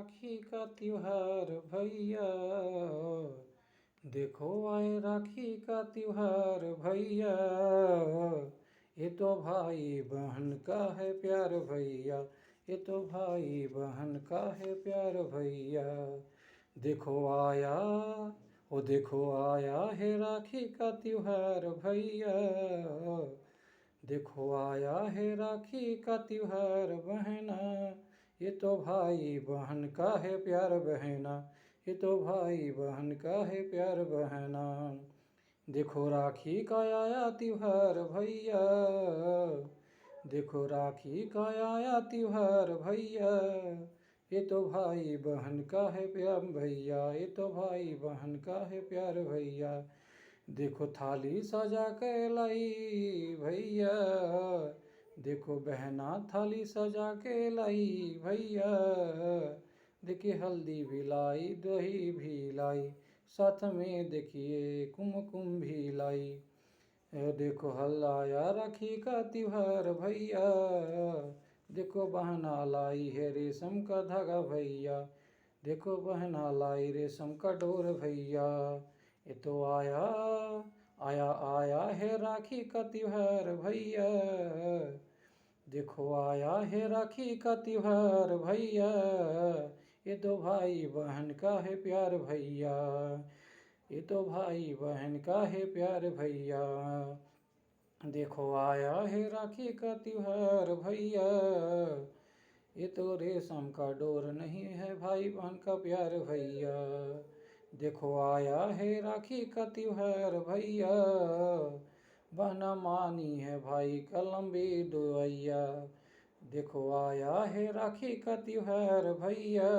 राखी का त्योहार भैया। देखो आए राखी का त्योहार भैया। ये तो भाई बहन का है प्यार भैया। ये तो भाई बहन का है प्यार भैया। देखो आया, ओ देखो आया है राखी का त्योहार भैया। देखो आया है राखी का त्योहार बहना। ये तो भाई बहन का है प्यार बहना। ये तो भाई बहन का है प्यार बहना। देखो राखी का आया त्योहार भैया। देखो राखी का आया त्योहार भैया। ये तो भाई बहन का है प्यार भैया। ये तो भाई बहन का है प्यार भैया। देखो थाली सजा के लाई भैया। देखो बहना थाली सजा के लाई भैया। देखिए हल्दी भी लाई, दही भी लाई, साथ में देखिए कुमकुम भी लाई। देखो हल्लाया राखी का त्योहार भैया। देखो बहना लाई है रेशम का धागा भैया। देखो बहना लाई रेशम का डोर भैया। ये तो आया आया आया है राखी का त्योहार भैया। देखो आया है राखी का त्योहार भैया। ये तो भाई बहन का है प्यार भैया। ये तो भाई बहन का है प्यार भैया। देखो आया है राखी का त्योहार भैया। ये तो रेशम का डोर नहीं है भाई बहन का प्यार भैया। देखो आया है राखी का त्योहार भैया। बहना मानी है भाई का लंबी दुआइया। देखो आया है राखी का त्योहार भैया।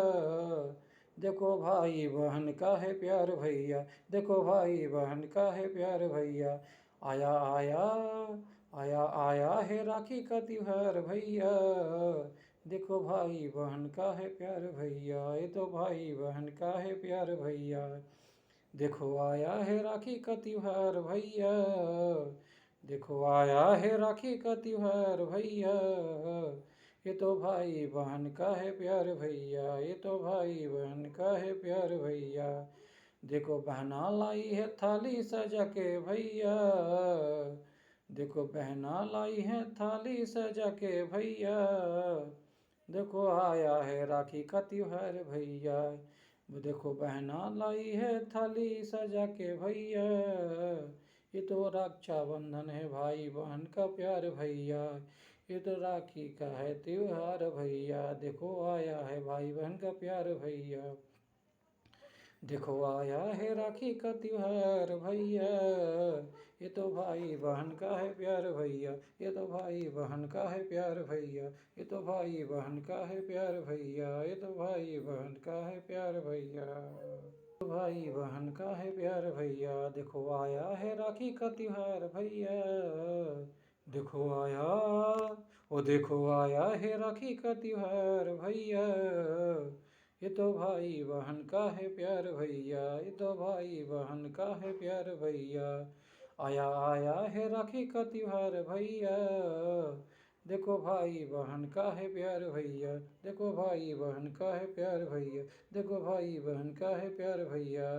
देखो भाई बहन का है प्यार भैया। देखो भाई बहन का है प्यार भैया। आया आया आया आया है राखी का त्योहार भैया। देखो भाई बहन का है प्यार भैया। ये तो भाई बहन का है प्यार भैया। देखो आया है राखी का त्योहार भैया। देखो आया है राखी का त्योहार भैया। ये तो भाई बहन का है प्यार भैया। ये तो भाई बहन का है प्यार भैया। देखो बहना लाई है थाली सजा के भैया। देखो बहना लाई है थाली सजा के भैया। देखो आया है राखी का त्योहार भैया। देखो बहना लाई है थाली सजा के भैया। ये तो रक्षाबंधन है भाई बहन का प्यार भैया। ये तो राखी का है त्योहार भैया। देखो आया है भाई बहन का प्यार भैया। देखो आया है राखी का त्योहार भैया। ये तो भाई बहन का है प्यार भैया। ये तो भाई बहन का है प्यार भैया। ये तो भाई बहन का है प्यार भैया। ये तो भाई बहन का है प्यार भैया। तो भाई बहन का है प्यार भैया। देखो आया है राखी का त्योहार भैया। देखो आया, ओ देखो आया है राखी का त्योहार भैया। ये तो भाई बहन का है प्यार भैया। ये तो भाई बहन का है प्यार भैया। आया आया है राखी का त्योहार भैया। देखो भाई बहन का है प्यार भैया। देखो भाई बहन का है प्यार भैया। देखो भाई बहन का है प्यार भैया।